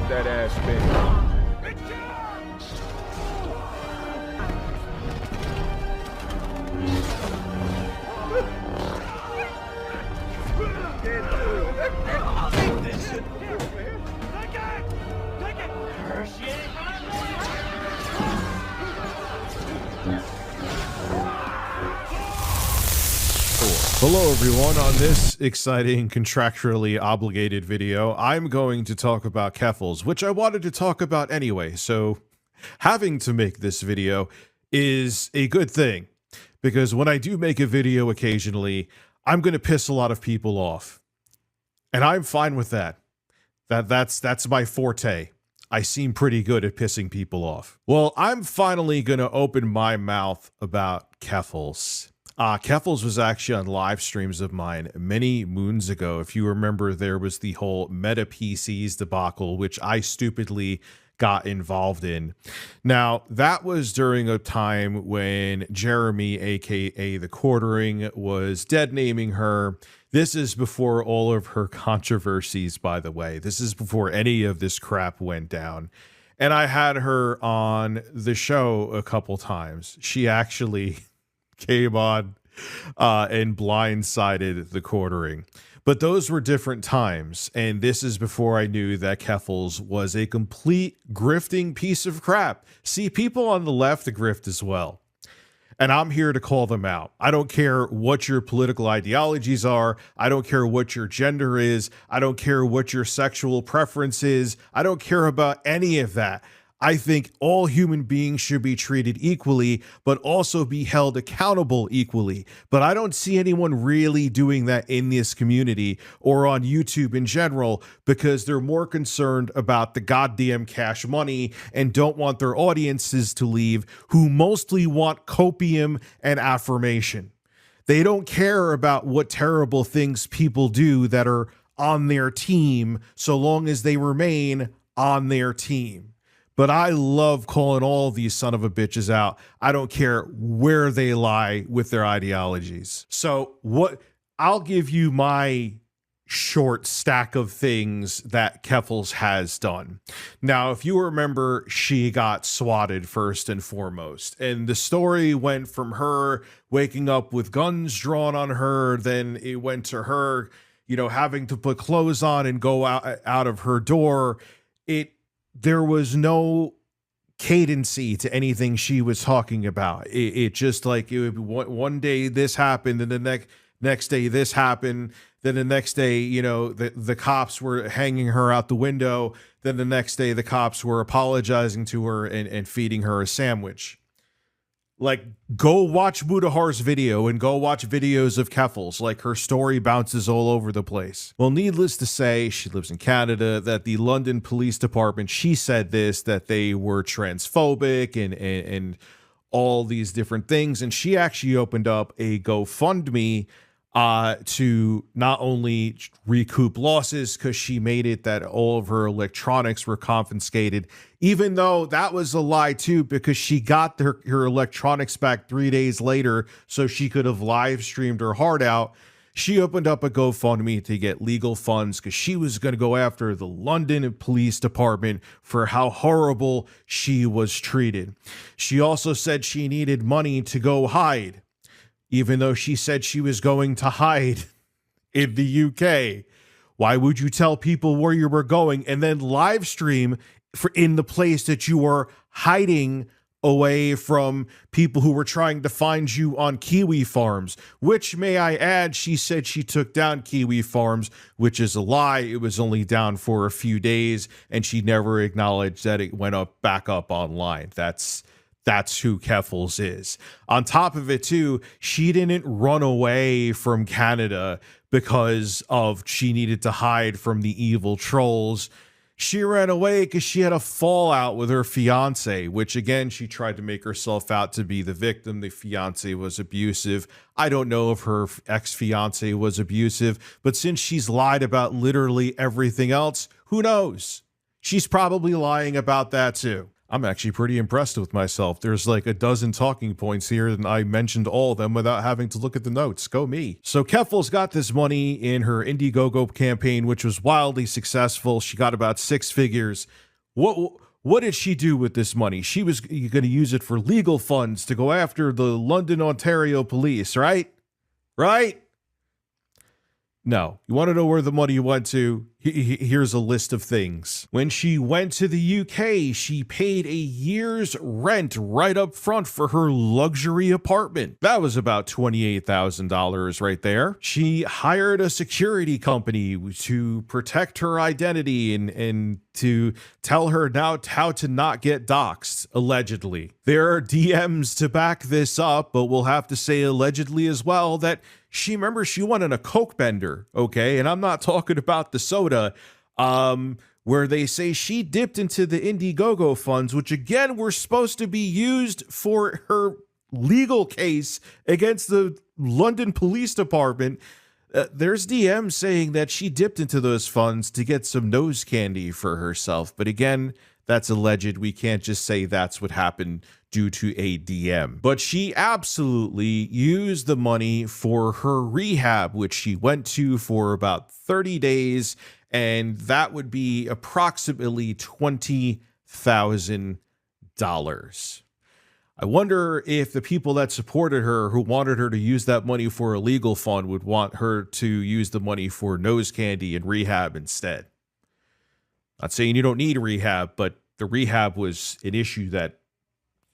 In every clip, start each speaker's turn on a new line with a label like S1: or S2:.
S1: Keep that ass spinning.
S2: Hello everyone, on this exciting contractually obligated video, I'm going to talk about Keffals, which I wanted to talk about anyway, so having to make this video is a good thing, because when I do make a video occasionally, I'm going to piss a lot of people off, and I'm fine with that. That's my forte. I seem pretty good at pissing people off. Well, I'm finally going to open my mouth about Keffals. Keffals was actually on live streams of mine many moons ago. If you remember, there was the whole Meta PCs debacle, which I stupidly got involved in. Now, that was during a time when Jeremy, aka the Quartering, was dead naming her. This is before all of her controversies, by the way. This is before any of this crap went down. And I had her on the show a couple times. She actually came on and blindsided the Quartering. But those were different times, and this is before I knew that Keffals was a complete grifting piece of crap. See, people on the left grift as well, and I'm here to call them out. I don't care what your political ideologies are. I don't care what your gender is. I don't care what your sexual preference is. I don't care about any of that. I think all human beings should be treated equally, but also be held accountable equally. But I don't see anyone really doing that in this community or on YouTube in general, because they're more concerned about the goddamn cash money and don't want their audiences to leave, who mostly want copium and affirmation. They don't care about what terrible things people do that are on their team, so long as they remain on their team. But I love calling all these son of a bitches out. I don't care where they lie with their ideologies. So I'll give you my short stack of things that Keffals has done. Now, if you remember, she got swatted first and foremost. And the story went from her waking up with guns drawn on her, then it went to her, having to put clothes on and go out of her door. There was no cadency to anything she was talking about. It just like it would be one day this happened, and the next day this happened. Then the next day, the cops were hanging her out the window. Then the next day, the cops were apologizing to her and feeding her a sandwich. Like, go watch Mudahar's video and go watch videos of Keffals. Like, her story bounces all over the place. Well, needless to say, she lives in Canada, that the London Police Department, she said this, that they were transphobic and all these different things. And she actually opened up a GoFundMe to not only recoup losses, because she made it that all of her electronics were confiscated, even though that was a lie too, because she got her electronics back 3 days later, so she could have live streamed her heart out. She opened up a GoFundMe to get legal funds, because she was going to go after the London Police Department for how horrible she was treated. She also said she needed money to go hide, even though she said she was going to hide in the UK. Why would you tell people where you were going and then live stream in the place that you were hiding away from people who were trying to find you on Kiwi Farms? Which, may I add, she said she took down Kiwi Farms, which is a lie. It was only down for a few days, and she never acknowledged that it went back up online. That's who Keffals is. On top of it too, she didn't run away from Canada because she needed to hide from the evil trolls. She ran away because she had a fallout with her fiance, which again, she tried to make herself out to be the victim. The fiance was abusive. I don't know if her ex-fiance was abusive, but since she's lied about literally everything else, who knows? She's probably lying about that too. I'm actually pretty impressed with myself. There's like a dozen talking points here, and I mentioned all of them without having to look at the notes. Go me. So Keffals got this money in her Indiegogo campaign, which was wildly successful. She got about 6 figures. What did she do with this money? She was going to use it for legal funds to go after the London, Ontario police, right? Right? No. You want to know where the money went to? Here's a list of things. When she went to the UK, she paid a year's rent right up front for her luxury apartment. That was about $28,000 right there. She hired a security company to protect her identity and to tell her now how to not get doxxed, allegedly. There are DMs to back this up, but we'll have to say allegedly as well that she went on a Coke bender, okay? And I'm not talking about the soda, where they say she dipped into the Indiegogo funds, which again were supposed to be used for her legal case against the London Police Department. There's DMs saying that she dipped into those funds to get some nose candy for herself. But again, that's alleged. We can't just say that's what happened due to a DM. But she absolutely used the money for her rehab, which she went to for about 30 days, and that would be approximately $20,000. I wonder if the people that supported her, who wanted her to use that money for a legal fund, would want her to use the money for nose candy and rehab instead. Not saying you don't need rehab, but the rehab was an issue that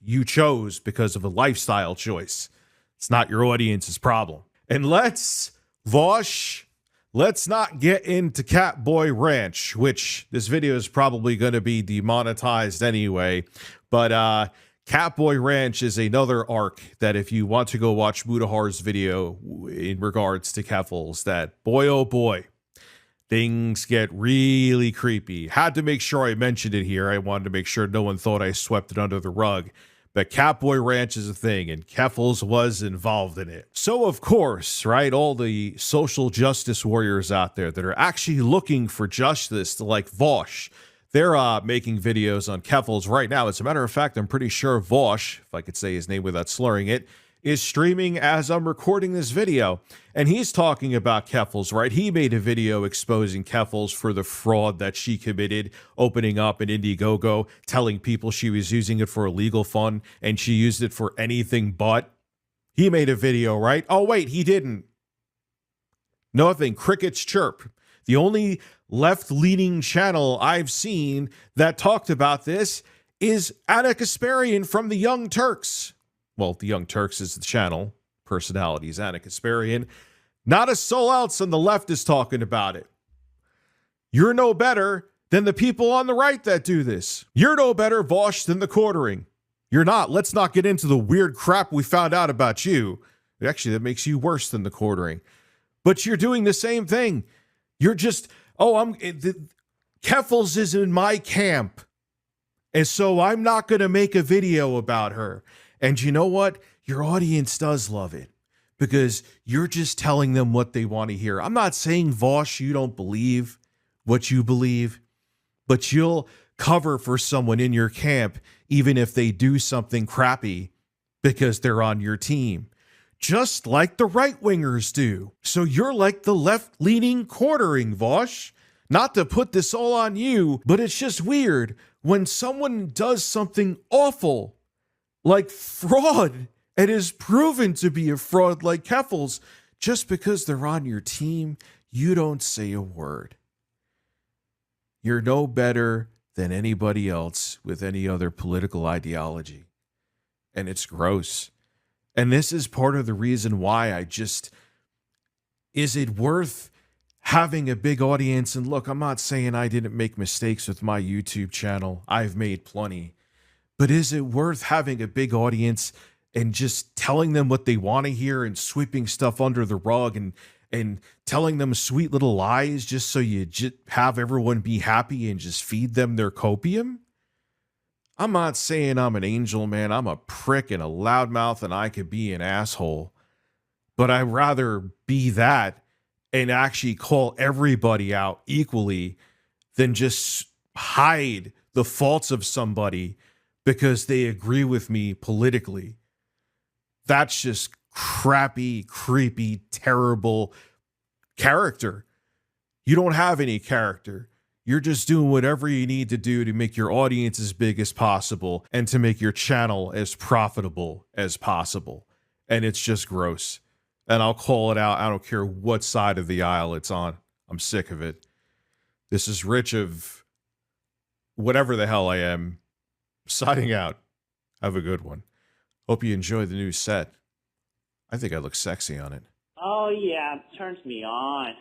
S2: you chose because of a lifestyle choice. It's not your audience's problem. And let's not get into Catboy Ranch, which this video is probably going to be demonetized anyway. But Catboy Ranch is another arc that if you want to go watch Mudahar's video in regards to Keffals, that boy, oh boy, things get really creepy. Had to make sure I mentioned it here. I wanted to make sure no one thought I swept it under the rug. But Catboy Ranch is a thing, and Keffals was involved in it. So, of course, right, all the social justice warriors out there that are actually looking for justice, like Vosh, they're making videos on Keffals right now. As a matter of fact, I'm pretty sure Vosh, if I could say his name without slurring it, is streaming as I'm recording this video. And he's talking about Keffals, right? He made a video exposing Keffals for the fraud that she committed, opening up an Indiegogo, telling people she was using it for a legal fund, and she used it for anything but. He made a video, right? Oh, wait, he didn't. Nothing. Crickets chirp. The only left-leaning channel I've seen that talked about this is Anna Kasparian from the Young Turks. Well, the Young Turks is the channel. Personality is Anna Kasparian. Not a soul else on the left is talking about it. You're no better than the people on the right that do this. You're no better, Vosh, than the quartering. You're not. Let's not get into the weird crap we found out about you. Actually, that makes you worse than the quartering. But you're doing the same thing. You're just, Keffals is in my camp. And so I'm not going to make a video about her. And you know what? Your audience does love it because you're just telling them what they want to hear. I'm not saying, Vosh, you don't believe what you believe, but you'll cover for someone in your camp even if they do something crappy because they're on your team, just like the right-wingers do. So you're like the left-leaning quartering, Vosh. Not to put this all on you, but it's just weird when someone does something awful like fraud and is proven to be a fraud like Keffals, just because they're on your team, you don't say a word. You're no better than anybody else with any other political ideology. And it's gross. And this is part of the reason why is it worth having a big audience? And look, I'm not saying I didn't make mistakes with my YouTube channel. I've made plenty. But is it worth having a big audience and just telling them what they want to hear and sweeping stuff under the rug and telling them sweet little lies just so you have everyone be happy and just feed them their copium? I'm not saying I'm an angel, man. I'm a prick and a loudmouth and I could be an asshole. But I'd rather be that and actually call everybody out equally than just hide the faults of somebody because they agree with me politically. That's just crappy, creepy, terrible character. You don't have any character. You're just doing whatever you need to do to make your audience as big as possible and to make your channel as profitable as possible. And it's just gross. And I'll call it out. I don't care what side of the aisle it's on. I'm sick of it. This is Rich of whatever the hell I am, signing out. Have a good one. Hope you enjoy the new set. I think I look sexy on it.
S1: Oh, yeah, it turns me on.